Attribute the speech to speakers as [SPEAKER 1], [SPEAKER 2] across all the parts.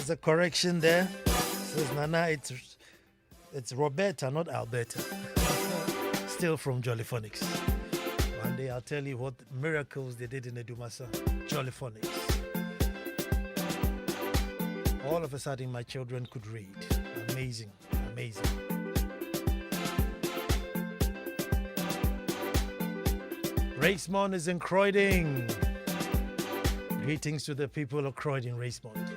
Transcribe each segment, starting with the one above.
[SPEAKER 1] There's a correction there. Says Nana, it's Roberta, not Alberta. Still from Jollyphonics. One day I'll tell you what miracles they did in Adumasa. Jollyphonics. All of a sudden, my children could read. Amazing, amazing. Racemont is in Croydon. Greetings to the people of Croydon, Racemont.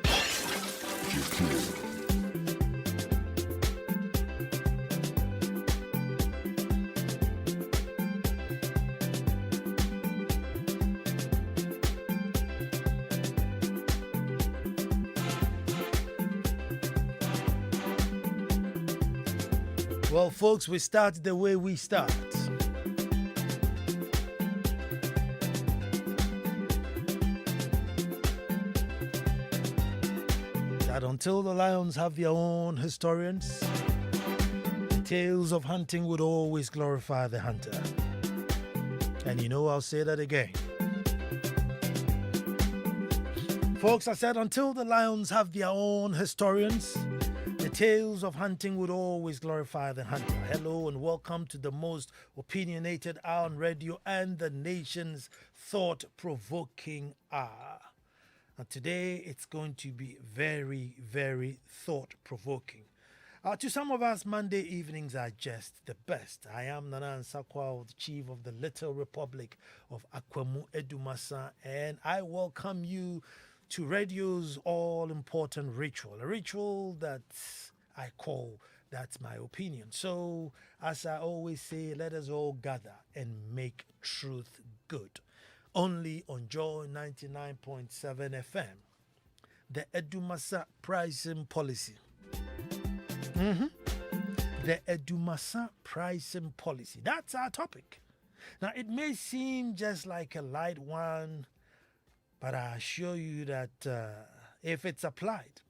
[SPEAKER 1] Well, folks, we start the way we start. That until the lions have their own historians, the tales of hunting would always glorify the hunter. And you know, I'll say that again. Folks, I said until the lions have their own historians, the tales of hunting would always glorify the hunter. Hello and welcome to the most opinionated hour on radio and the nation's thought-provoking hour. And today it's going to be very, very thought-provoking. To some of us, Monday evenings are just the best. I am Nana Ansah Kwao, the chief of the Little Republic of Akwamu Adumasa, and I welcome you to radio's all-important ritual, a ritual that I call That's My Opinion. So, as I always say, let us all gather and make truth good. Only on Joy 99.7 FM, the Adumasa pricing policy. The Adumasa pricing policy. That's our topic. Now, it may seem just like a light one, but I assure you that if it's applied,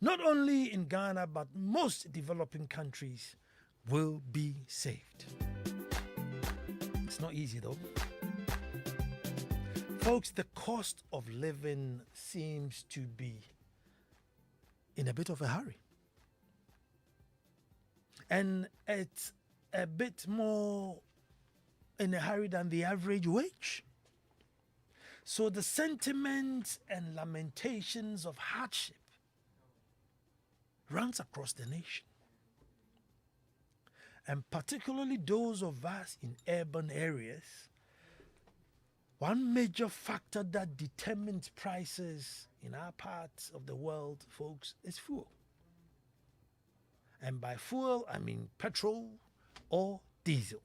[SPEAKER 1] not only in Ghana, but most developing countries will be saved. It's not easy though. Folks, the cost of living seems to be in a bit of a hurry. And it's a bit more in a hurry than the average wage. So the sentiments and lamentations of hardship runs across the nation. And particularly those of us in urban areas, one major factor that determines prices in our parts of the world, folks, is fuel. And by fuel, I mean petrol or diesel.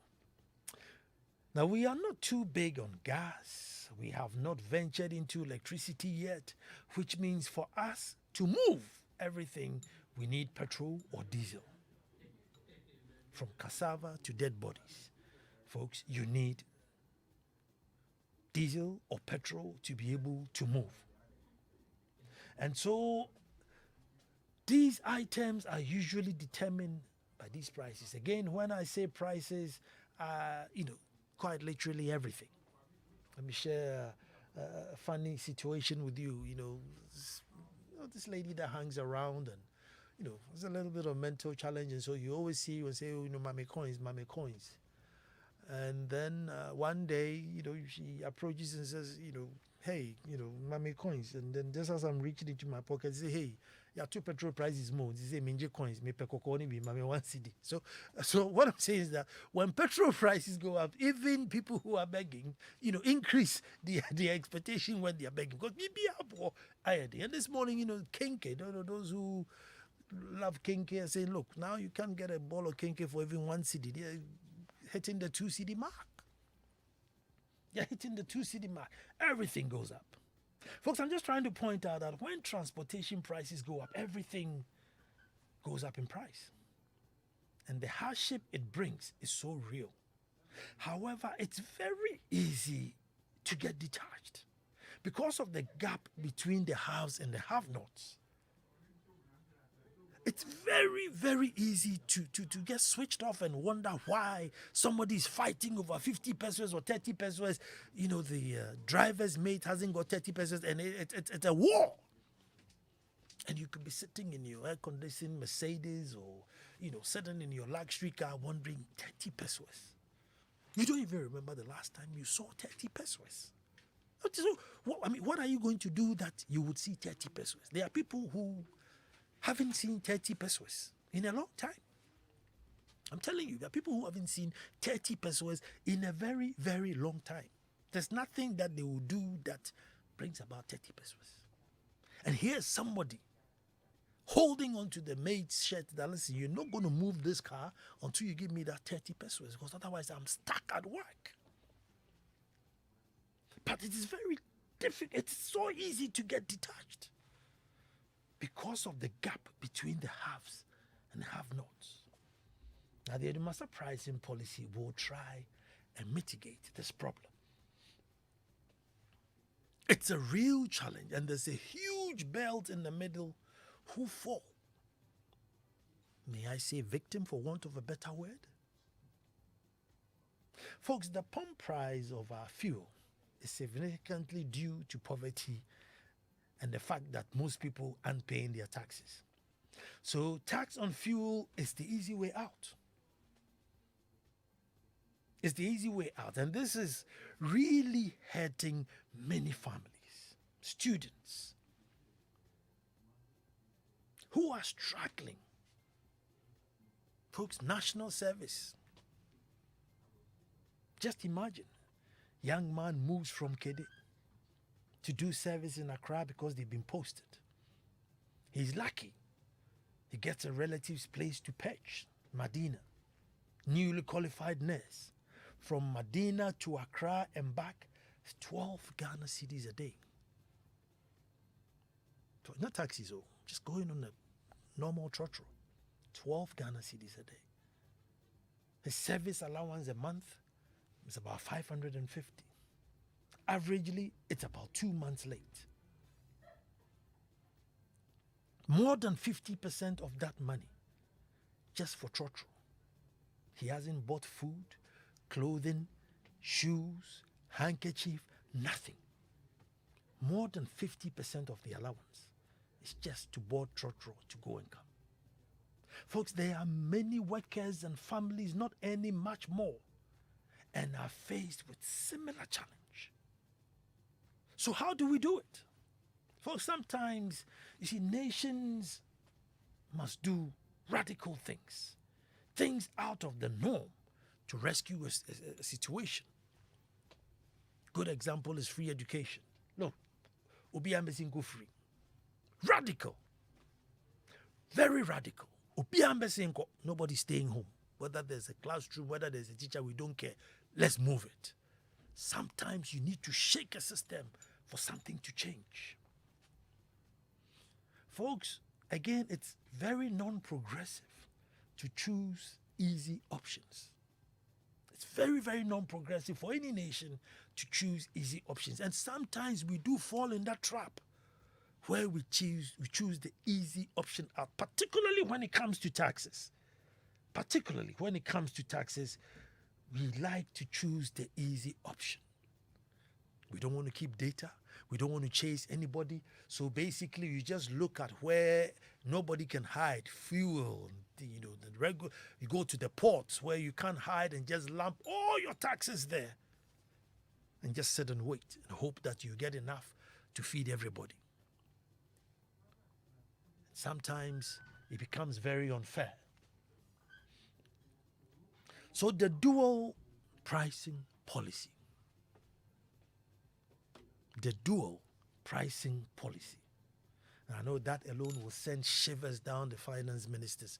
[SPEAKER 1] Now, we are not too big on gas. We have not ventured into electricity yet, which means for us to move everything, we need petrol or diesel. From cassava to dead bodies. Folks, you need diesel or petrol to be able to move. And so these items are usually determined by these prices. Again, when I say prices, quite literally everything. Let me share a funny situation with you. This lady that hangs around and, there's a little bit of mental challenge. And so you always see you and say, mommy coins. And then one day, she approaches and says, hey, mommy coins. And then just as I'm reaching into my pocket, say, hey, yeah, 2 petrol prices more. They say, minje coins, me pekokoni be mommy 1 CD. So what I'm saying is that when petrol prices go up, even people who are begging, increase the expectation when they are begging. Because maybe up and this morning, kenke, those who love kenke are saying, look, now you can't get a ball of kenke for even 1 CD. They're hitting the 2 CD mark. They're hitting the 2 CD mark. Everything goes up. Folks, I'm just trying to point out that when transportation prices go up, everything goes up in price. And the hardship it brings is so real. However, it's very easy to get detached because of the gap between the haves and the have-nots. It's very, very easy to get switched off and wonder why somebody's fighting over 50 pesos or 30 pesos. The driver's mate hasn't got 30 pesos and it's a war. And you could be sitting in your air-conditioned Mercedes or, sitting in your luxury car wondering 30 pesos. You don't even remember the last time you saw 30 pesos. So, what are you going to do that you would see 30 pesos? There are people who haven't seen 30 pesos in a long time. I'm telling you, there are people who haven't seen 30 pesos in a very, very long time. There's nothing that they will do that brings about 30 pesos. And here's somebody holding on to the maid's shirt that, listen, you're not going to move this car until you give me that 30 pesos, because otherwise I'm stuck at work. But it is very difficult. It's so easy to get detached because of the gap between the haves and have-nots. Now, the Adumasa pricing policy will try and mitigate this problem. It's a real challenge, and there's a huge belt in the middle who fall. May I say victim for want of a better word? Folks, the pump price of our fuel is significantly due to poverty and the fact that most people aren't paying their taxes. So tax on fuel is the easy way out. It's the easy way out. And this is really hurting many families, students who are struggling. Folks, national service. Just imagine, young man moves from Kede to do service in Accra because they've been posted. He's lucky. He gets a relative's place to pitch, Medina. Newly qualified nurse. From Medina to Accra and back, 12 Ghana cedis a day. So not taxis, just going on a normal trotro. 12 Ghana cedis a day. His service allowance a month is about 550. Averagely, it's about 2 months late. More than 50% of that money just for trotro. He hasn't bought food, clothing, shoes, handkerchief, nothing. More than 50% of the allowance is just to board trotro to go and come. Folks, there are many workers and families not earning much more and are faced with similar challenge. So how do we do it? Folks, sometimes, you see, nations must do radical things, things out of the norm to rescue a situation. Good example is free education. Look, Obi Ambesin go free. Radical. Very radical. Obi Ambesin go, nobody staying home. Whether there's a classroom, whether there's a teacher, we don't care. Let's move it. Sometimes you need to shake a system for something to change. Folks, again, it's very non-progressive to choose easy options. It's very, very non-progressive for any nation to choose easy options. And sometimes we do fall in that trap where we choose the easy option out, particularly when it comes to taxes. Particularly when it comes to taxes, we like to choose the easy option. We don't want to keep data. We don't want to chase anybody. So basically, you just look at where nobody can hide. Fuel, you go to the ports where you can't hide and just lump all your taxes there. And just sit and wait and hope that you get enough to feed everybody. Sometimes it becomes very unfair. So the dual pricing policy. The dual pricing policy. And I know that alone will send shivers down the finance ministers.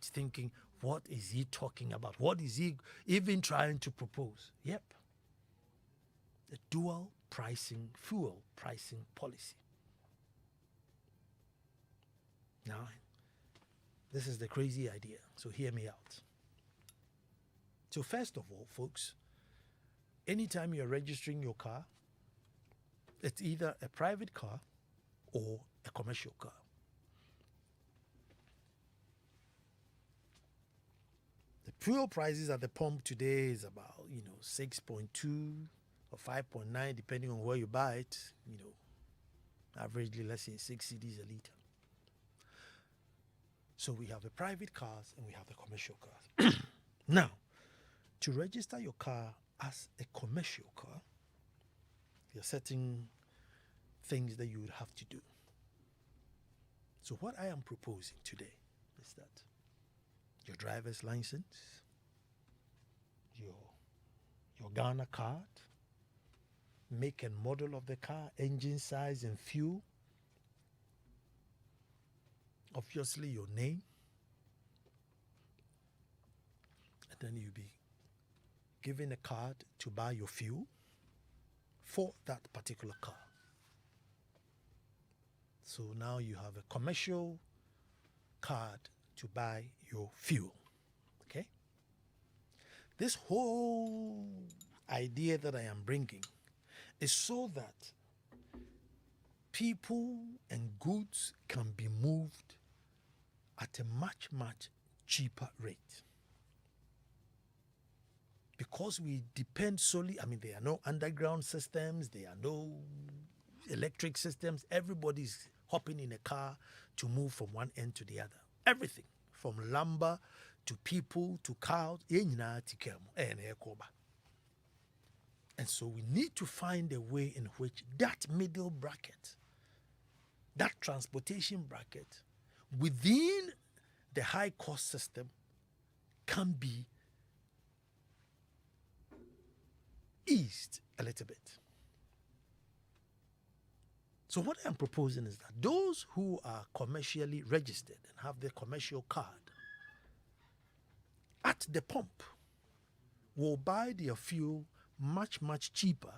[SPEAKER 1] Thinking, what is he talking about? What is he even trying to propose? Yep. The dual pricing, fuel pricing policy. Now, this is the crazy idea, so hear me out. So first of all, folks, anytime you're registering your car, it's either a private car or a commercial car. The fuel prices at the pump today is about, 6.2 or 5.9, depending on where you buy it, averagely, let's say 6 cedis a litre. So we have the private cars and we have the commercial cars. Now, to register your car as a commercial car, there are certain things that you would have to do. So what I am proposing today is that your driver's license, your Ghana card, make and model of the car, engine size and fuel, obviously your name, and then you'll be given a card to buy your fuel for that particular car. So now you have a commercial card to buy your fuel. Okay? This whole idea that I am bringing is so that people and goods can be moved at a much, much cheaper rate. Because we depend solely, there are no underground systems, there are no electric systems. Everybody's hopping in a car to move from one end to the other. Everything, from lumber to people to cows, and so we need to find a way in which that middle bracket, that transportation bracket, within the high cost system can be eased a little bit. So what I'm proposing is that those who are commercially registered and have the commercial card at the pump will buy their fuel much, much cheaper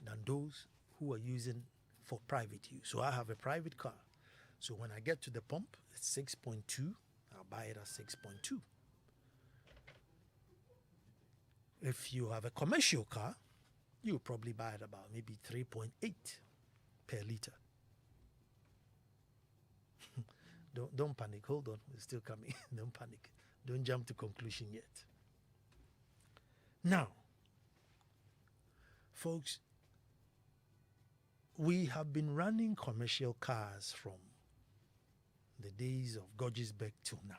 [SPEAKER 1] than those who are using for private use. So I have a private car. So when I get to the pump, it's 6.2. I'll buy it at 6.2. If you have a commercial car, you'll probably buy it about maybe 3.8 per litre. Don't panic. Hold on. It's still coming. Don't panic. Don't jump to conclusion yet. Now, folks, we have been running commercial cars from the days of Gorgesbeck till now.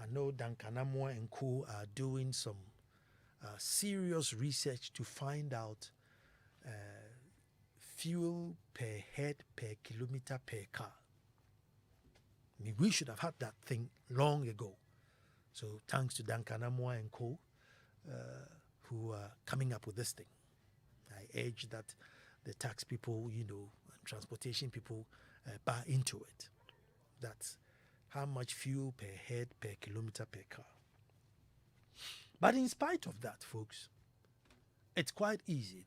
[SPEAKER 1] I know Duncan Amwa and Co are doing some serious research to find out fuel per head per kilometer per car. We should have had that thing long ago. So thanks to Duncan Amwa and Co who are coming up with this thing. I urge that the tax people, and transportation people buy into it. That's how much fuel per head per kilometer per car. But in spite of that, folks, it's quite easy.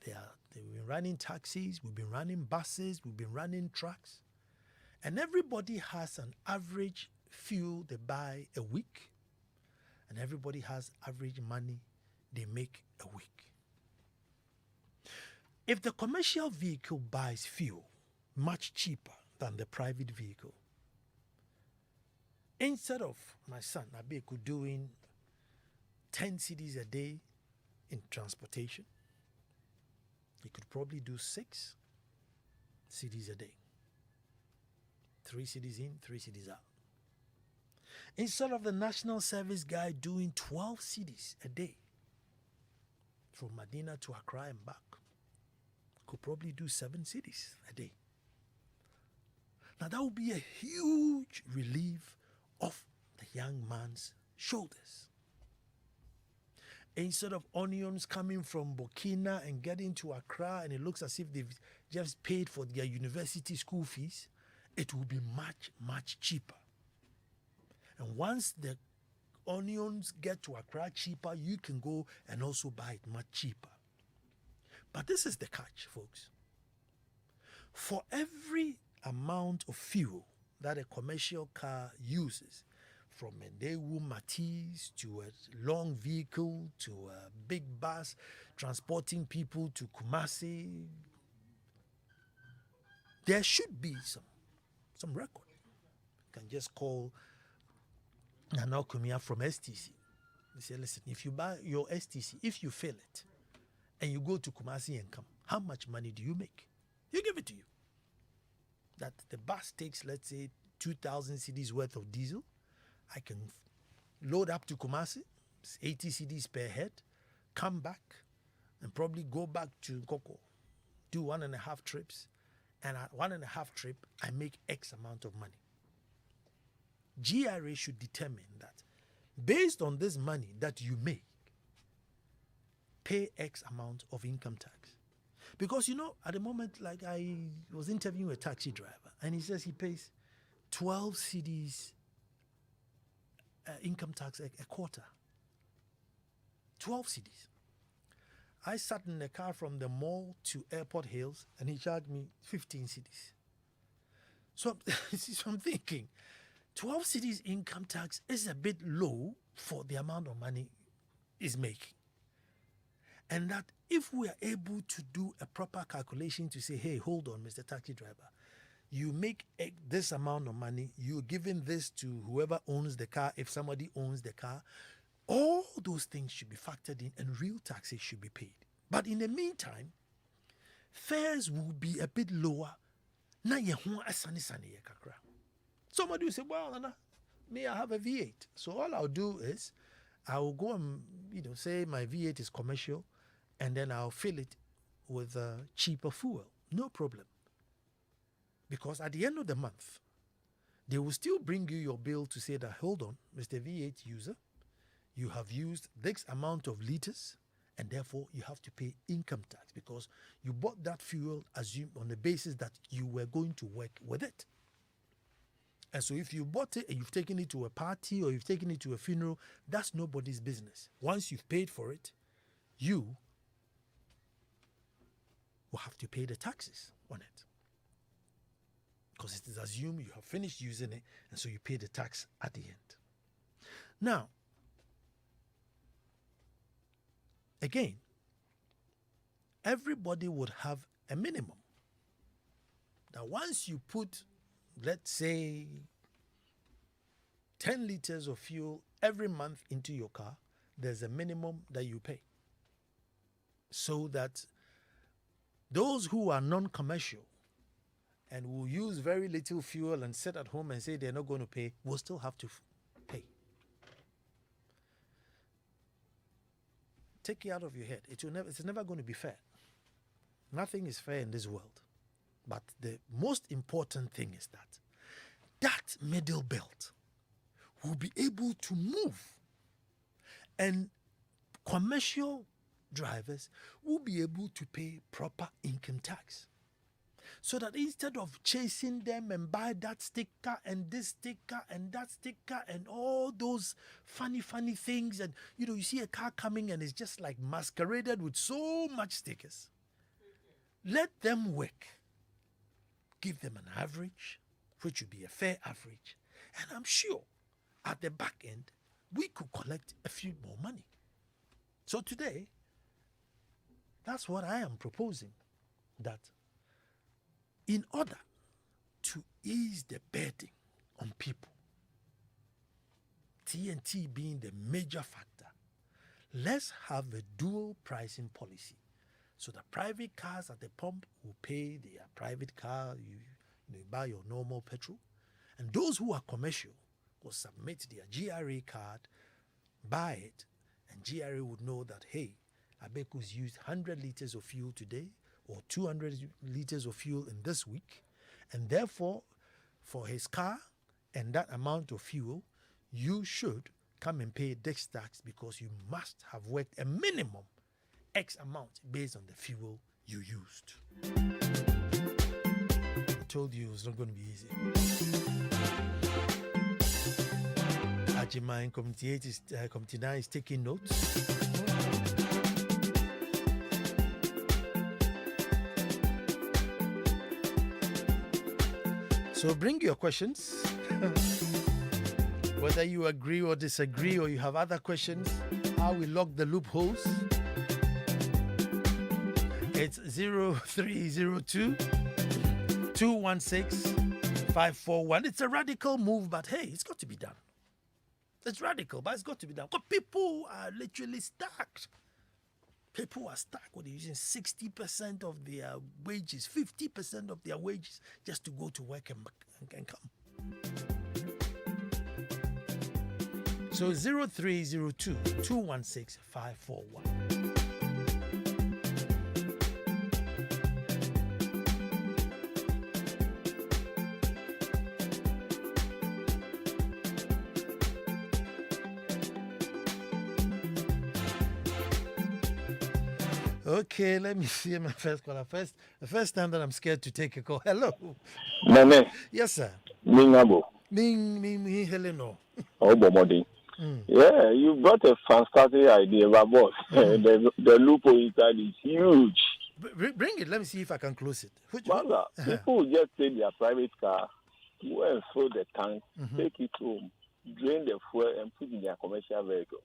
[SPEAKER 1] We've been running taxis, we've been running buses, we've been running trucks, and everybody has an average fuel they buy a week, and everybody has average money they make a week. If the commercial vehicle buys fuel much cheaper than the private vehicle, instead of my son Abeku doing 10 cedis a day in transportation, he could probably do 6 cedis a day. 3 cedis in, 3 cedis out. Instead of the national service guy doing 12 cedis a day from Medina to Accra and back, could probably do 7 cedis a day. Now that would be a huge relief off the young man's shoulders. Instead of onions coming from Burkina and getting to Accra and it looks as if they've just paid for their university school fees, it will be much, much cheaper. And once the onions get to Accra cheaper, you can go and also buy it much cheaper. But this is the catch, folks. For every amount of fuel that a commercial car uses, from a Daewoo Matiz to a long vehicle to a big bus transporting people to Kumasi, there should be some record. You can just call Nana Ansah from STC. They say, listen, if you buy your STC, if you fill it, and you go to Kumasi and come, How much money do you make? You give it to you. That the bus takes, let's say, 2,000 cedis worth of diesel. I can load up to Kumasi, 80 cedis per head, come back, and probably go back to Nkoko, do 1.5 trips, and at 1.5 trip, I make X amount of money. GRA should determine that based on this money that you make, pay X amount of income tax. Because, at the moment, like I was interviewing a taxi driver, and he says he pays 12 cedis income tax a quarter. 12 cedis. I sat in the car from the mall to Airport Hills, and he charged me 15 cedis. So I'm thinking, 12 cedis income tax is a bit low for the amount of money he's making. And that if we are able to do a proper calculation to say, hey, hold on, Mr. Taxi Driver, you make this amount of money, you're giving this to whoever owns the car, if somebody owns the car, all those things should be factored in and real taxes should be paid. But in the meantime, fares will be a bit lower. Somebody will say, well, Nana, me, I have a V8. So all I'll do is I will go and, say my V8 is commercial, and then I'll fill it with cheaper fuel. No problem. Because at the end of the month, they will still bring you your bill to say that, hold on, Mr. V8 user, you have used this amount of liters, and therefore you have to pay income tax because you bought that fuel on the basis that you were going to work with it. And so if you bought it and you've taken it to a party or you've taken it to a funeral, that's nobody's business. Once you've paid for it, you will have to pay the taxes on it. Because it is assumed you have finished using it, and so you pay the tax at the end. Now, again, everybody would have a minimum. Now, once you put, let's say, 10 liters of fuel every month into your car, there's a minimum that you pay. So that those who are non-commercial and will use very little fuel and sit at home and say they're not going to pay, will still have to pay. Take it out of your head. It's never going to be fair. Nothing is fair in this world. But the most important thing is that middle belt will be able to move, and commercial drivers will be able to pay proper income tax. So that instead of chasing them and buy that sticker and this sticker and that sticker and all those funny things, and you see a car coming and it's just like masqueraded with so much stickers. Let them work. Give them an average, which would be a fair average. And I'm sure at the back end, we could collect a few more money. So today, that's what I am proposing, that in order to ease the burden on people, TNT being the major factor, let's have a dual pricing policy. So the private cars at the pump will pay their private car, you buy your normal petrol. And those who are commercial will submit their GRA card, buy it, and GRA would know that, hey, Abeku's used 100 liters of fuel today or 200 liters of fuel in this week. And therefore, for his car and that amount of fuel, you should come and pay this tax because you must have worked a minimum X amount based on the fuel you used. I told you it was not going to be easy. Ajima in Committee 9 is taking notes. So bring your questions. Whether you agree or disagree or you have other questions, how we lock the loopholes. It's 0302 216 541. It's a radical move, but hey, it's got to be done. It's radical, but it's got to be done. Because people are literally stuck. People are stuck with using 60% of their wages, 50% of their wages just to go to work and come. So 0302 216 541. Okay, let me see my first caller. The first time that I'm scared to take a call. Hello.
[SPEAKER 2] Meme.
[SPEAKER 1] Yes, sir.
[SPEAKER 2] Mingabo.
[SPEAKER 1] Me, Heleno.
[SPEAKER 2] Oh, Bomodi. Yeah, you got a fantastic idea, but boss, the loophole inside is huge.
[SPEAKER 1] Bring it. Let me see if I can close it.
[SPEAKER 2] Mother, people will just take their private car, go and fill the tank, take it home, drain the fuel, and put it in their commercial vehicle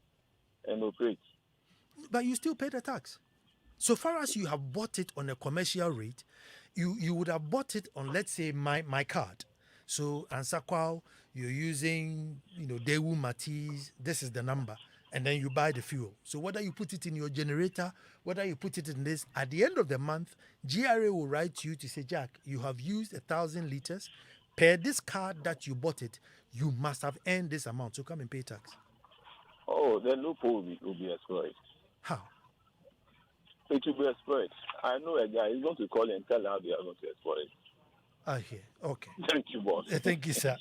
[SPEAKER 2] and operate.
[SPEAKER 1] But you still pay the tax. So far as you have bought it on a commercial rate, you would have bought it on, let's say, my card. So Ansah Kwao, you're using, Daewoo Matiz, this is the number, and then you buy the fuel. So whether you put it in your generator, whether you put it in this, at the end of the month, GRA will write to you to say, Jack, you have used 1,000 liters. Per this card that you bought it, you must have earned this amount. So come and pay tax.
[SPEAKER 2] Oh, the loophole will be exploited.
[SPEAKER 1] How?
[SPEAKER 2] It will be exploited. I know a guy, he's going to call and tell how they are going to exploit it.
[SPEAKER 1] I hear. Okay.
[SPEAKER 2] Thank you, boss.
[SPEAKER 1] Thank you, sir.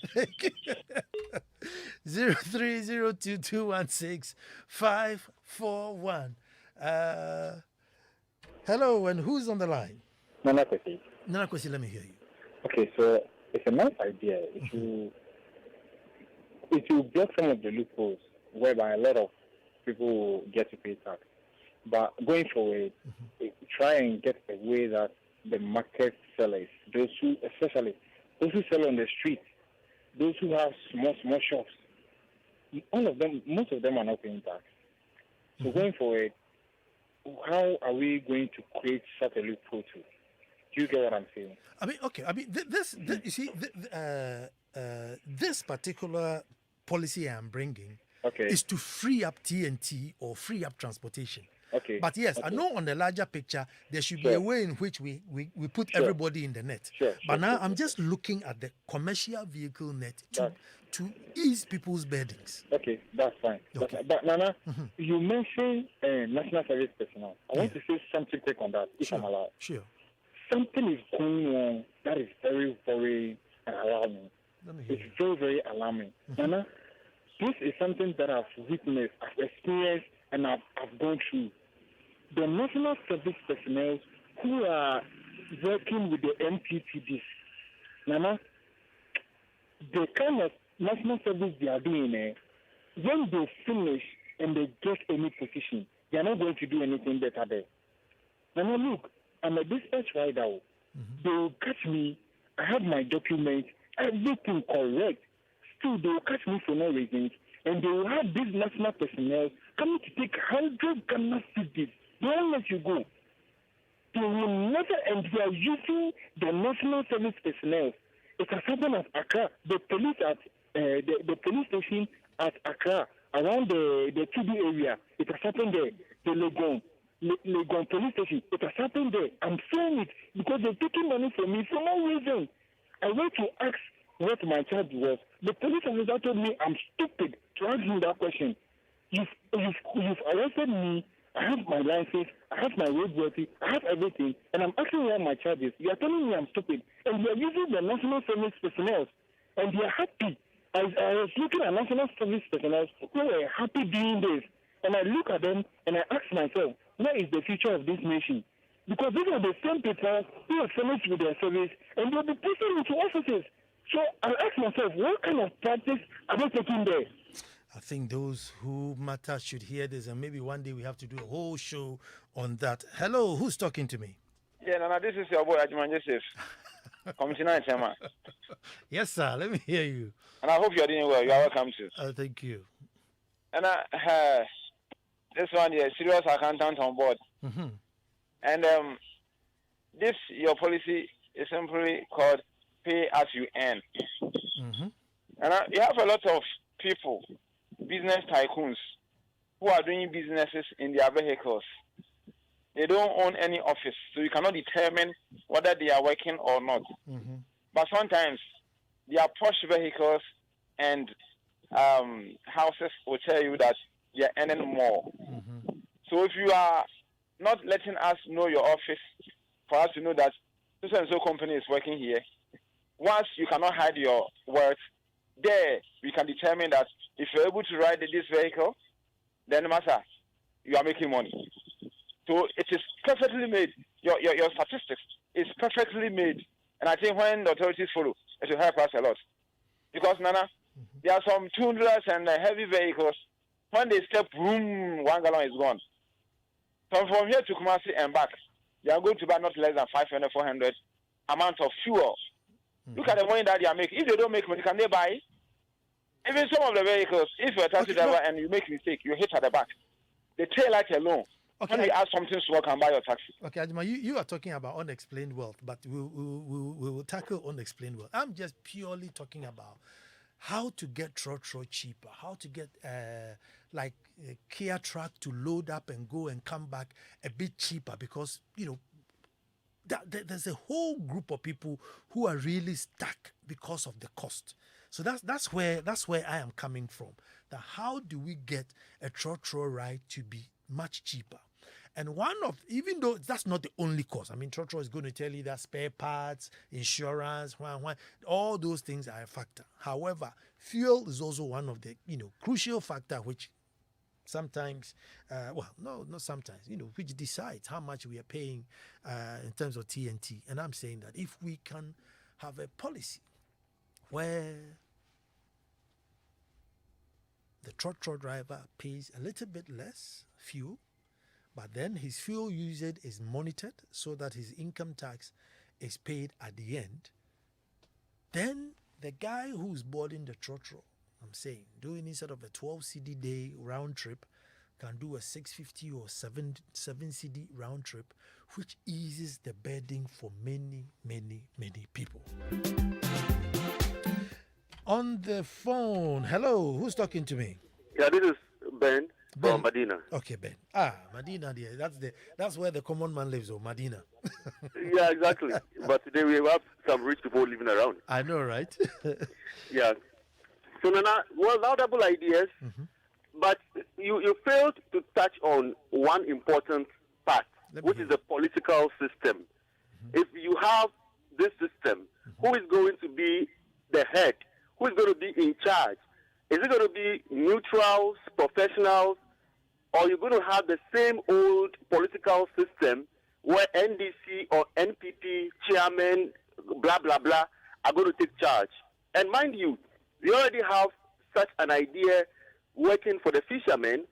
[SPEAKER 1] 0302216541. Hello, and who's on the line?
[SPEAKER 3] Nana Kwesi.
[SPEAKER 1] Nana Kwesi, let me hear you.
[SPEAKER 3] Okay, so it's a nice idea. If you block some of the loopholes whereby a lot of people will get to pay tax, but going forward, try and get a way that the market sellers, especially those who sell on the street, those who have small shops, most of them are not paying tax. So going forward, how are we going to create such a loophole too? Do you get what I'm saying?
[SPEAKER 1] I mean, okay. I mean, you see, this particular policy I'm bringing is to free up TNT or free up transportation.
[SPEAKER 3] Okay.
[SPEAKER 1] But yes, I know on the larger picture, there should be a way in which we put everybody in the net. But now I'm just looking at the commercial vehicle net to ease people's burdens.
[SPEAKER 3] Okay, that's fine.
[SPEAKER 1] Okay.
[SPEAKER 3] But Nana, you mentioned national service personnel. I want to say something quick on that, if I'm allowed.
[SPEAKER 1] Sure.
[SPEAKER 3] Something is going on that is very, very alarming. It's very, very alarming. Nana, this is something that I've witnessed, I've experienced, and I've gone through. The national service personnel who are working with the MPPDs, Nana, the kind of national service they are doing, when they finish and they get any position, they are not going to do anything better there. Nana, look, I'm a dispatch rider. They will catch me. I have my documents, everything correct. Still, they will catch me for no reason. And they will have these national personnel coming to take 100 Ghana cedis. They won't let you go. They will never, and they are using the national service personnel. It has happened at Accra. The police at the police station at Accra, around the TB area, it has happened there. The Legon police station, it has happened there. I'm saying it because they're taking money from me for no reason. I went to ask what my charge was. The police officer told me I'm stupid to ask him that question. You've arrested me. I have my license, I have my roadworthy, I have everything, and I'm asking where my charge is. You are telling me I'm stupid, and you are using the national service personnel, and they are happy. I was looking at national service personnel who were happy doing this, and I look at them and I ask myself, where is the future of this nation? Because these are the same people who are finished with their service, and they'll be posted into offices. So I ask myself, what kind of practice are they taking there?
[SPEAKER 1] I think those who matter should hear this, and maybe one day we have to do a whole show on that. Hello, who's talking to me?
[SPEAKER 4] Yeah, Nana, this is your boy, Ajuman Joseph. Commissioner Chema.
[SPEAKER 1] Yes, sir. Let me hear you.
[SPEAKER 4] And I hope you're doing well. You are welcome to.
[SPEAKER 1] Thank you.
[SPEAKER 4] And this one, serious accountant on board. And this, your policy is simply called pay as you earn. And you have a lot of people, business tycoons, who are doing businesses in their vehicles. they don't own any office, so you cannot determine whether they are working or not.
[SPEAKER 1] Mm-hmm.
[SPEAKER 4] But sometimes they are posh vehicles, and houses will tell you that they are earning more.
[SPEAKER 1] Mm-hmm.
[SPEAKER 4] So if you are not letting us know your office for us to know that so and so company is working here, once you cannot hide your worth, there we can determine that if you're able to ride this vehicle, then master, you are making money. So it is perfectly made. Your statistics is perfectly made. And I think when the authorities follow, it will help us a lot. Because, Nana, there are some tuneless and heavy vehicles. When they step, boom, 1 gallon is gone. So from here to Kumasi and back, they are going to buy not less than 500, 400 amount of fuel. Look at the money that they are making. If they don't make money, can they buy? Even some of the vehicles, if you're a taxi driver and you make a mistake, you hit at the back. The tail light alone.
[SPEAKER 1] Okay.
[SPEAKER 4] When you ask something small, can buy your taxi.
[SPEAKER 1] Okay, Aduma, you are talking about unexplained wealth, but we will tackle unexplained wealth. I'm just purely talking about how to get trotro cheaper, how to get like a Kia truck to load up and go and come back a bit cheaper, because there's a whole group of people who are really stuck because of the cost. So that's where I am coming from. That how do we get a trotro ride to be much cheaper? And even though that's not the only cost, I mean, Trotro is going to tell you that spare parts, insurance, all those things are a factor. However, fuel is also one of the, crucial factor which sometimes, not sometimes, which decides how much we are paying in terms of TNT. And I'm saying that if we can have a policy where the Trotro driver pays a little bit less fuel, but then his fuel usage is monitored so that his income tax is paid at the end, then the guy who's boarding the Trotro, I'm saying, doing instead of a 12 CD day round trip, can do a 650 or 7 CD round trip, which eases the burden for many, many, many people. On the phone, hello, who's talking to me?
[SPEAKER 5] Yeah, this is Ben from Medina.
[SPEAKER 1] Okay, Ben. Medina, dear. That's where the common man lives, Medina.
[SPEAKER 5] Yeah, exactly. But today we have some rich people living around.
[SPEAKER 1] I know, right?
[SPEAKER 5] Yeah. So, Nana, laudable ideas, but you failed to touch on one important part, which is the political system. If you have this system, who is going to be the head? Who is going to be in charge? Is it going to be neutrals, professionals, or you're going to have the same old political system where NDC or NPP chairman, blah, blah, blah, are going to take charge? And mind you, we already have such an idea working for the fishermen,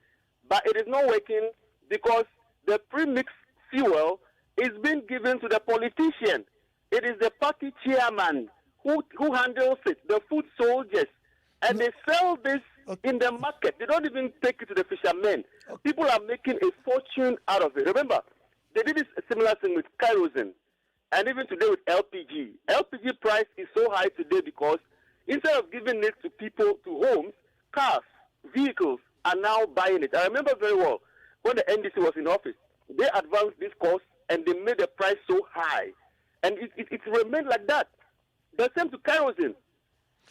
[SPEAKER 5] but it is not working because the premixed fuel is being given to the politician. It is the party chairman who handles it, the food soldiers. And they sell this in the market. They don't even take it to the fishermen. People are making a fortune out of it. Remember, they did this similar thing with kerosene. And even today with LPG. LPG price is so high today because instead of giving it to people, to homes, cars, vehicles are now buying it. I remember very well when the NDC was in office, they advanced this cost and they made the price so high. And it remained like that. The same to kerosene.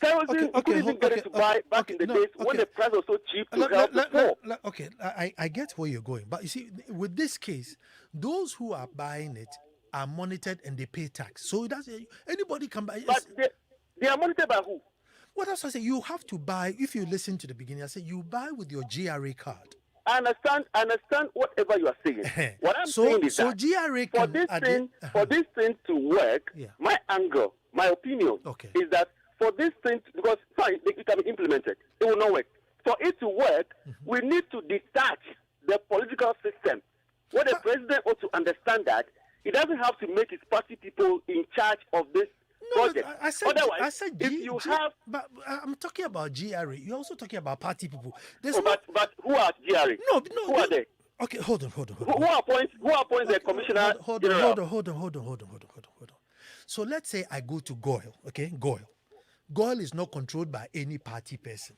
[SPEAKER 5] Kerosene, you couldn't even get it to buy back in the days when the price was so cheap to help the poor.
[SPEAKER 1] Okay, I get where you're going. But you see, with this case, those who are buying it are monitored and they pay tax. So anybody can buy it.
[SPEAKER 5] But they are monitored by who?
[SPEAKER 1] What else I say? You have to buy, if you listen to the beginning, I said you buy with your GRA card.
[SPEAKER 5] I understand whatever you are saying. What I'm saying is that
[SPEAKER 1] GRA
[SPEAKER 5] for this thing to work, my angle, my opinion is that for this thing, because fine, it can be implemented, it will not work. For it to work, we need to detach the political system. What the president ought to understand that he doesn't have to make his party people in charge of this project.
[SPEAKER 1] Otherwise,
[SPEAKER 5] if you have,
[SPEAKER 1] but I'm talking about GRA. You're also talking about party people.
[SPEAKER 5] But who are GRA?
[SPEAKER 1] No.
[SPEAKER 5] Who are they?
[SPEAKER 1] Okay, hold on.
[SPEAKER 5] Who appoints the commissioner?
[SPEAKER 1] Hold on. So let's say I go to GOIL. Okay, GOIL. GOIL is not controlled by any party person.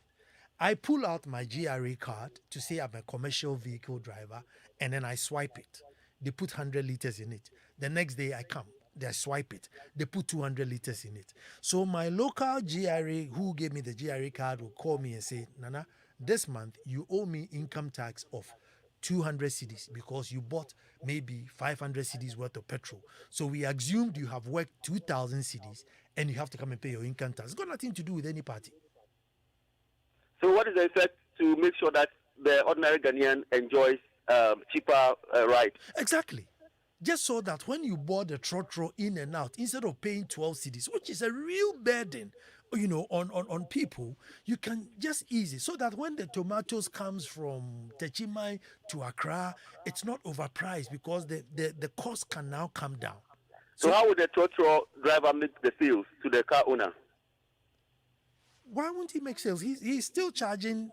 [SPEAKER 1] I pull out my GRA card to say I'm a commercial vehicle driver, and then I swipe it. they put 100 liters in it. The next day I come, they swipe it, they put 200 liters in it. So my local GRA, who gave me the GRA card, will call me and say, Nana, this month you owe me income tax of 200 cedis because you bought maybe 500 cedis worth of petrol. So we assumed you have worked 2,000 cedis and you have to come and pay your income tax. It's got nothing to do with any party.
[SPEAKER 5] So what is the effect to make sure that the ordinary Ghanaian enjoys cheaper ride?
[SPEAKER 1] Exactly. Just so that when you board the trotro in and out, instead of paying 12 cedis, which is a real burden, on people, you can just ease it so that when the tomatoes comes from Techimai to Accra, it's not overpriced because the cost can now come down.
[SPEAKER 5] So how would the trotro driver make the sales to the car owner?
[SPEAKER 1] Why won't he make sales? He's still charging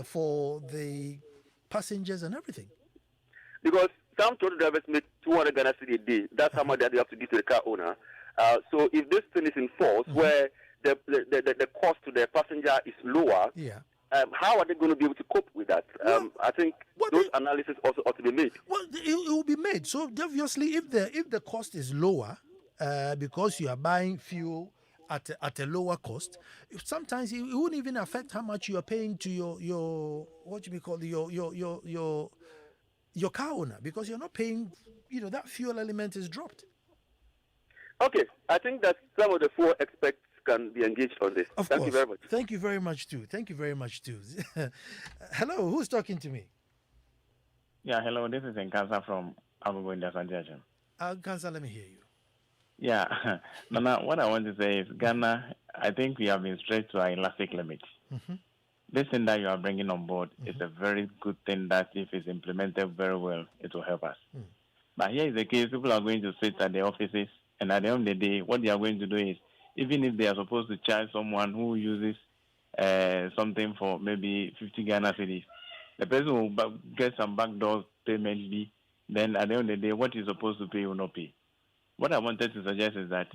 [SPEAKER 1] for the passengers and everything.
[SPEAKER 5] Because some trotro drivers make 200 Ghana cedi a day. That's how much that they have to give to the car owner. So if this thing is in force, where the cost to the passenger is lower, how are they going to be able to cope with that? I think those analyses also ought to be made. Well,
[SPEAKER 1] it will be made. So obviously, if the cost is lower, because you are buying fuel at a lower cost, sometimes it wouldn't even affect how much you are paying to your what you may call your car owner, because you're not paying. That fuel element is dropped.
[SPEAKER 5] Okay, I think that some of the 4 experts can be engaged on this. Thank you very much.
[SPEAKER 1] Thank you very much too. Hello, who's talking to me?
[SPEAKER 6] Yeah, hello, this is Nkansa from Agogo in the Sanjation.
[SPEAKER 1] Nkansa, let me hear you.
[SPEAKER 6] Yeah, Nana, what I want to say is Ghana, I think we have been stretched to our elastic limit. This thing that you are bringing on board is a very good thing that if it's implemented very well, it will help us. But here is the case, people are going to sit at the offices, and at the end of the day, what they are going to do is, even if they are supposed to charge someone who uses something for maybe 50 Ghana cedis, the person will get some backdoor payment fee, then at the end of the day, what he's supposed to pay will not pay. What I wanted to suggest is that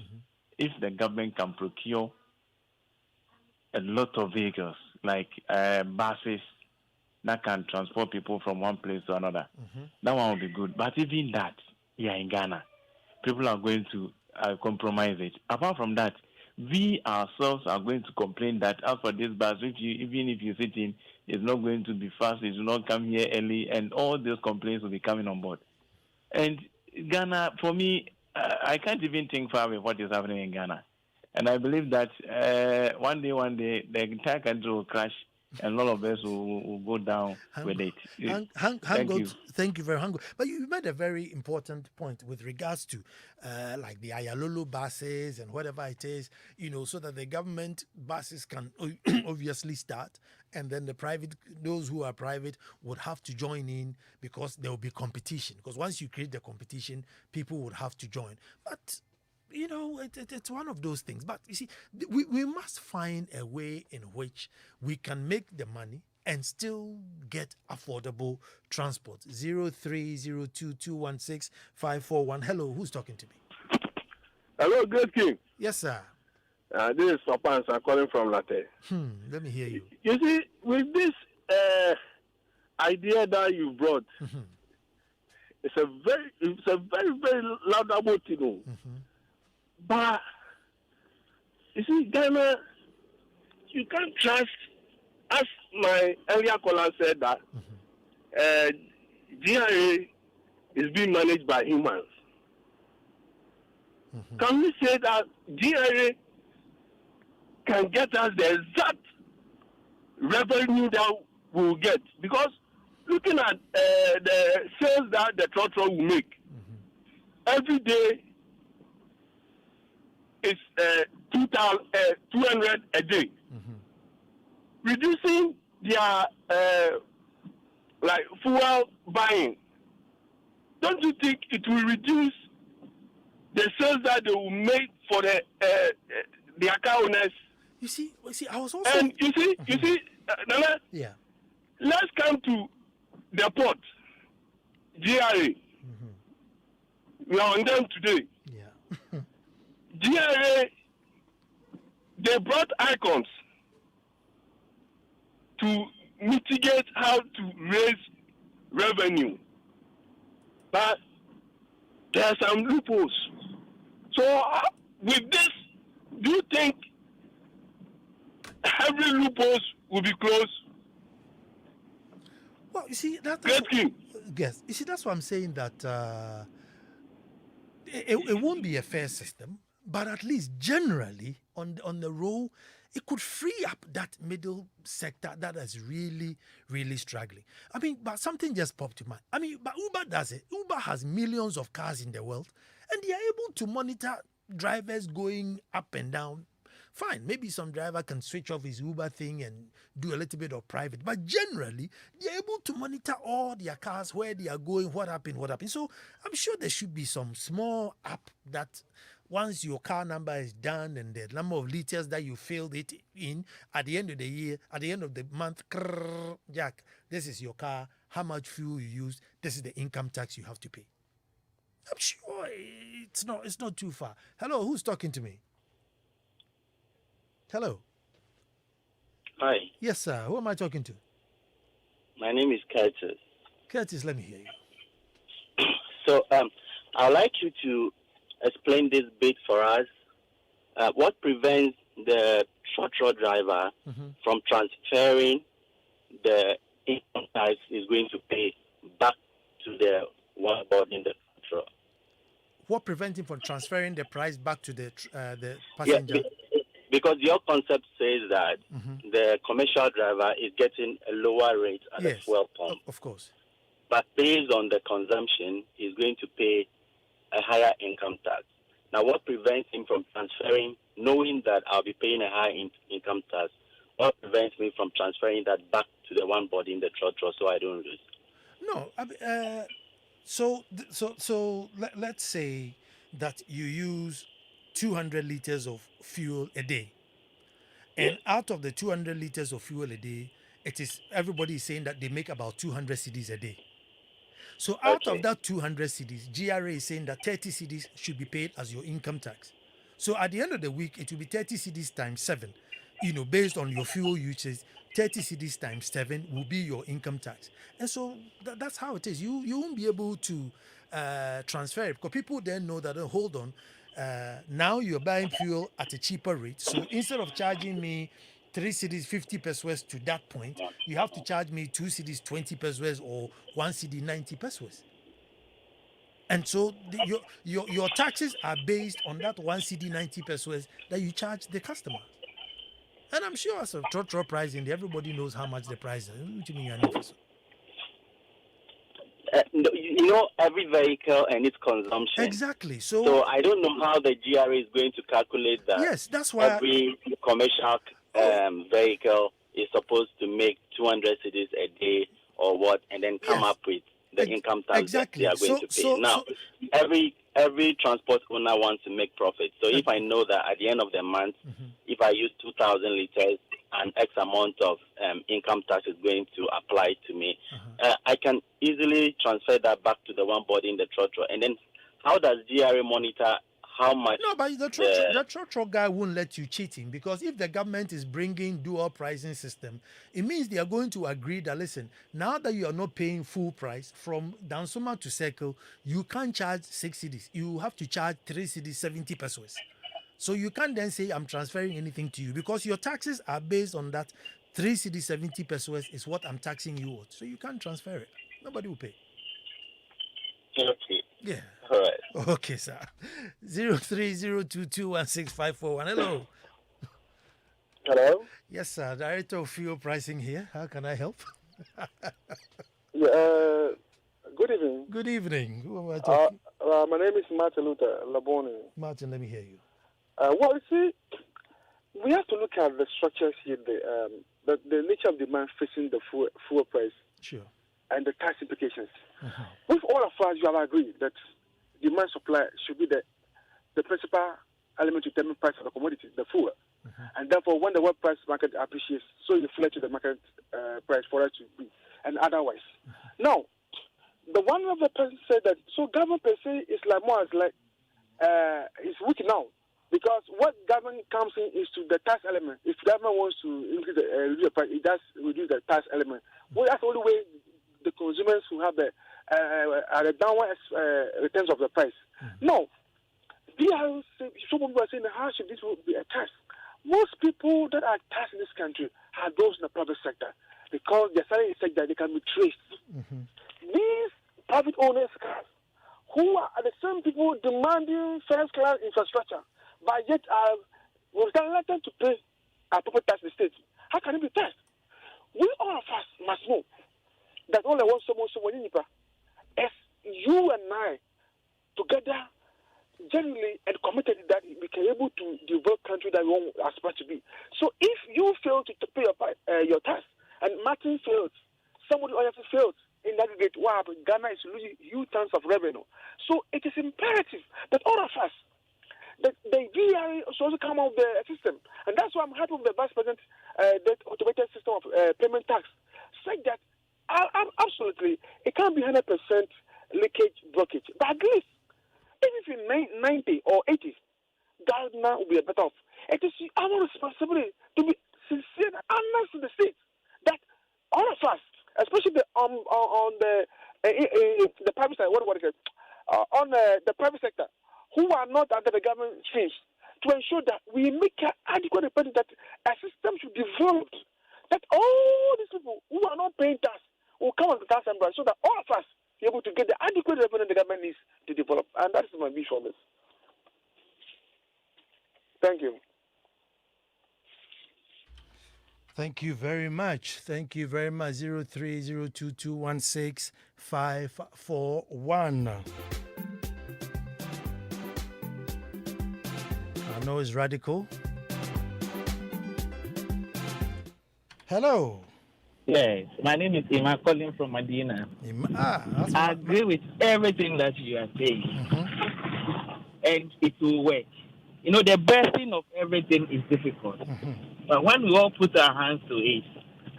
[SPEAKER 6] if the government can procure a lot of vehicles, like buses, that can transport people from one place to another, that one will be good. But even that, here in Ghana, people are going to compromise it. Apart from that, we ourselves are going to complain that as for this bus, even if you sit in, it's not going to be fast, it will not come here early, and all those complaints will be coming on board. And Ghana, for me, I can't even think far with what is happening in Ghana. And I believe that one day, the entire country will crash and all of us will go down with it.
[SPEAKER 1] Thank you very much. But you made a very important point with regards to like the Ayalolo buses and whatever it is, so that the government buses can obviously start, and then those who are private would have to join in because there will be competition. Because once you create the competition, people would have to join. But it's one of those things. But you see, we must find a way in which we can make the money and still get affordable transport. 0302216541. Hello, who's talking to me?
[SPEAKER 2] Hello, Great King.
[SPEAKER 1] Yes, sir.
[SPEAKER 2] This is Nana Ansah calling from Latte.
[SPEAKER 1] Let me hear you.
[SPEAKER 2] You see, with this idea that you brought, it's a very, very laudable thing. But you see, Ghana, you can't trust, as my earlier caller said, that GRA is being managed by humans. Can we say that GRA can get us the exact revenue that we'll get? Because looking at the sales that the trotro will make, every day is 200 a day. Reducing their fuel buying, don't you think it will reduce the sales that they will make for their car owners?
[SPEAKER 1] You see, I was also...
[SPEAKER 2] And you see, Nana,
[SPEAKER 1] yeah.
[SPEAKER 2] Let's come to the port, GRA. We are on them today.
[SPEAKER 1] Yeah.
[SPEAKER 2] GRA, they brought icons to mitigate how to raise revenue. but there are some loopholes. So with this, do you think every loopholes will be closed?
[SPEAKER 1] Well, you see that's yes. You see that's why I'm saying that it won't be a fair system, but at least generally on the roll, it could free up that middle sector that is really struggling. I mean, but something just popped to mind. I mean, but Uber does it. Uber has millions of cars in the world, and they are able to monitor drivers going up and down. Fine, maybe some driver can switch off his Uber thing and do a little bit of private, but generally they're able to monitor all their cars, where they are going, what happened. So I'm sure there should be some small app that once your car number is done and the number of liters that you filled it in at the end of the year, at the end of the month, Jack, this is your car, how much fuel you use, this is the income tax you have to pay. I'm sure it's not too far. Hello, who's talking to me? Hello.
[SPEAKER 7] Hi.
[SPEAKER 1] Yes, sir. Who am I talking to?
[SPEAKER 7] My name is Curtis.
[SPEAKER 1] Curtis, let me hear you.
[SPEAKER 7] So, I'd like you to explain this bit for us. What prevents the truck driver from transferring the income tax is going to pay back to the one boarding the truck?
[SPEAKER 1] What prevents him from transferring the price back to the passenger?
[SPEAKER 7] Yeah, because your concept says that the commercial driver is getting a lower rate at the fuel pump.
[SPEAKER 1] Of course.
[SPEAKER 7] But based on the consumption, he's going to pay a higher income tax. Now, what prevents him from transferring, knowing that I'll be paying a higher income tax, what prevents me from transferring that back to the one body in the trotro so I don't lose?
[SPEAKER 1] No. So let's say that you use 200 liters of fuel a day. And out of the 200 liters of fuel a day, everybody is saying that they make about 200 cedis a day. So out of that 200 cedis, GRA is saying that 30 cedis should be paid as your income tax. So at the end of the week, it will be 30 cedis times 7. Based on your fuel usage, 30 cedis times 7 will be your income tax. And so that's how it is. You won't be able to transfer it, because people then know that, hold on, now you're buying fuel at a cheaper rate. So instead of charging me 3 cedis 50 pesos to that point, you have to charge me 2 cedis 20 pesos or 1 cedi 90 pesos. And so your taxes are based on that 1 cedi 90 pesos that you charge the customer. And I'm sure as a trotro pricing, everybody knows how much the price is. What do you mean you're not so?
[SPEAKER 7] Every vehicle and its consumption.
[SPEAKER 1] Exactly.
[SPEAKER 7] So I don't know how the GRA is going to calculate that.
[SPEAKER 1] Yes, that's why
[SPEAKER 7] every commercial vehicle is supposed to make 200 cedis a day or what, and then come up with the income tax that they are going to pay. Now, every transport owner wants to make profit. So if I know that at the end of the month, if I use 2,000 liters, an X amount of income tax is going to apply to me, I can easily transfer that back to the one body in the trotro. And then how does GRA monitor how much?
[SPEAKER 1] No, but the trotro guy won't let you cheat him, because if the government is bringing dual pricing system, it means they are going to agree that, listen, now that you are not paying full price from Dansuma to Circle, you can't charge 6 cedis. You have to charge 3 cedis 70 pesos. So you can't then say I'm transferring anything to you, because your taxes are based on that 3 cedis 70 pesos is what I'm taxing you on. So you can't transfer it. Nobody will pay.
[SPEAKER 7] Okay.
[SPEAKER 1] Yeah.
[SPEAKER 7] All right.
[SPEAKER 1] Okay, sir. 0302216541. Hello.
[SPEAKER 8] Hello.
[SPEAKER 1] Yes, sir. Director of Fuel Pricing here. How can I help?
[SPEAKER 8] Good evening.
[SPEAKER 1] Good evening. Who am I talking?
[SPEAKER 8] My name is Martin Luther Laboni.
[SPEAKER 1] Martin, let me hear you.
[SPEAKER 8] Well, you see, we have to look at the structures here, the nature of demand facing the fuel price.
[SPEAKER 1] Sure.
[SPEAKER 8] And the tax implications. With all of us, you have agreed that demand supply should be the principal element to determine price of the commodity, the fuel. And therefore, when the world price market appreciates, so you reflect to the market price for it to be, and otherwise. Now, the one of the person said that, so government per se is like more as like, it's weak now. Because what government comes in is to the tax element. If government wants to increase the price, it does reduce the tax element. Well, that's the only way the consumers who have the the downward returns of the price. No. Some people are saying, how should this be a tax? Most people that are taxed in this country are those in the private sector because their salary is such that they can be traced. These private owners who are the same people demanding first-class infrastructure, but yet we've done nothing to pay our property tax in the state. How can it be taxed? We all of us must know that only one someone as you and I together genuinely and committed that we can able to develop country that we want aspire to be. So if you fail to pay your tax and Martin fails, somebody else fails in aggregate, wow, Ghana is losing huge tons of revenue. So it is imperative that all of us, the VRA should also come out of the system. And that's why I'm happy with the Vice President, that automated system of payment tax. Say that absolutely, it can't be 100% leakage, blockage. But at least, even if in 90 or 80, Ghana will be better off. It is our responsibility to be sincere and honest to the state that all of us, especially on the private side, on the private sector, who are not under the government change, to ensure that we make an adequate report that a system should be developed, that all these people who are not paying tax will come on the tax umbrella, so that all of us be able to get the adequate revenue the government needs to develop. And that is my wish for this. Thank you.
[SPEAKER 1] Thank you very much. Thank you very much. 0302216541. I know it's radical. Hello.
[SPEAKER 9] Yes, my name is Ima calling from Medina. I agree with everything that you are saying. And it will work. You know, the best thing of everything is difficult. But when we all put our hands to it,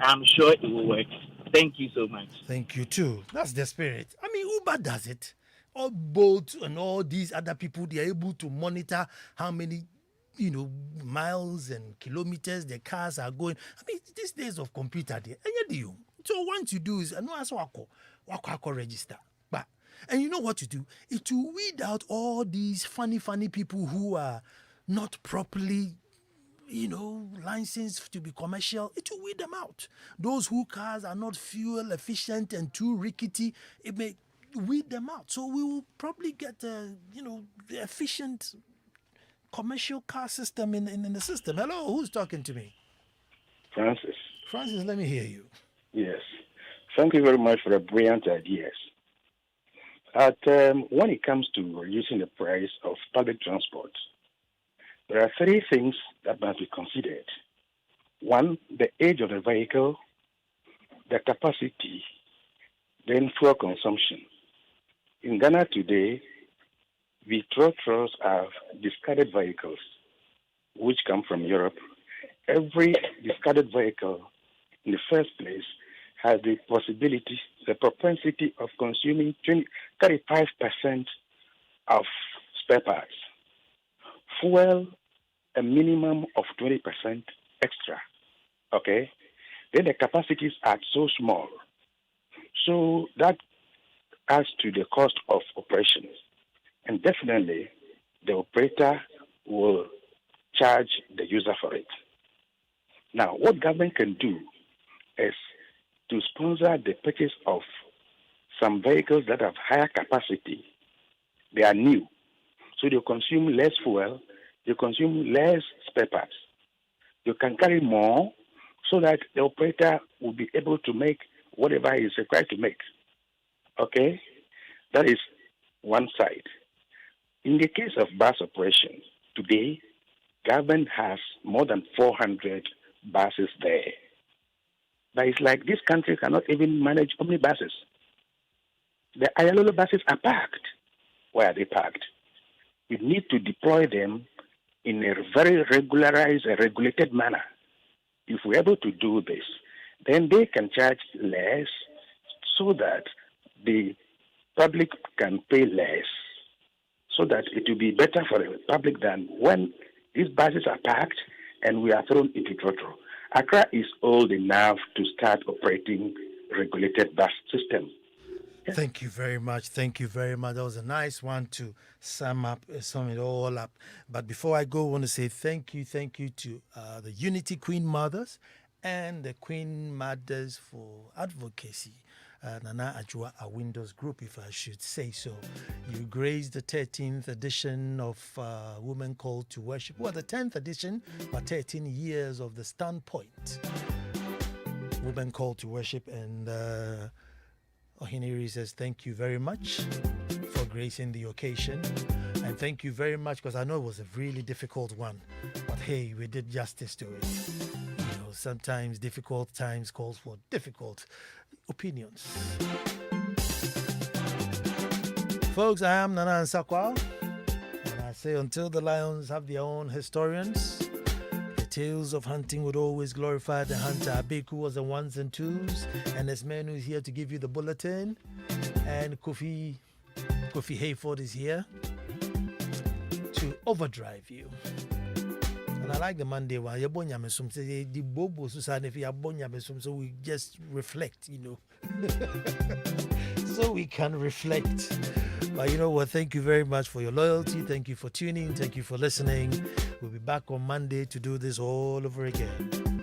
[SPEAKER 9] I'm sure it will work. Thank you so much.
[SPEAKER 1] Thank you too. That's the spirit. I mean, Uber does it. All Bolt and all these other people, they are able to monitor how many, miles and kilometers the cars are going. I mean, these days of computer, so what you do is, I know as wako register. But, and you know what to do? It will weed out all these funny people who are not properly, licensed to be commercial. It will weed them out. Those whose cars are not fuel efficient and too rickety, it may weed them out. So we will probably get, the efficient commercial car system in the system. Hello, who's talking to me?
[SPEAKER 10] Francis,
[SPEAKER 1] let me hear you.
[SPEAKER 10] Yes. Thank you very much for the brilliant ideas. When it comes to reducing the price of public transport, there are three things that must be considered. One, the age of the vehicle, the capacity, then fuel consumption. In Ghana today, we trotros have discarded vehicles, which come from Europe. Every discarded vehicle, in the first place, has the propensity of consuming 35% of spare parts. Fuel, a minimum of 20% extra. Okay? Then the capacities are so small. So that adds to the cost of operations. And definitely, the operator will charge the user for it. Now, what government can do is to sponsor the purchase of some vehicles that have higher capacity. They are new, so they consume less fuel, they consume less spare parts. You can carry more so that the operator will be able to make whatever is required to make. Okay? That is one side. In the case of bus operations, today, government has more than 400 buses there. But it's like this country cannot even manage omnibuses. The Ayalolo buses are parked. Where are they parked? We need to deploy them in a very regularized and regulated manner. If we're able to do this, then they can charge less so that the public can pay less, so that it will be better for the public than when these buses are packed and we are thrown into trotro. Accra is old enough to start operating regulated bus system.
[SPEAKER 1] Thank you very much. Thank you very much. That was a nice one to sum it all up. But before I go, I want to say thank you to the Unity Queen Mothers and the Queen Mothers for Advocacy. Nana Ansah Kwao Windows Group, if I should say so. You graced the 13th edition of Women Called to Worship. Well, the 10th edition, but 13 years of the Standpoint. Women Called to Worship. And Ohiniri says, thank you very much for gracing the occasion. And thank you very much, because I know it was a really difficult one. But hey, we did justice to it. You know, sometimes difficult times calls for difficult opinions. Folks, I am Nana Ansah Kwao, and I say until the lions have their own historians, the tales of hunting would always glorify the hunter. Abeku was the ones and twos, and this man who's here to give you the bulletin, and Kofi Hayford is here to overdrive you. And I like the Monday one. So we just reflect, you know. So we can reflect. But you know what? Thank you very much for your loyalty. Thank you for tuning. Thank you for listening. We'll be back on Monday to do this all over again.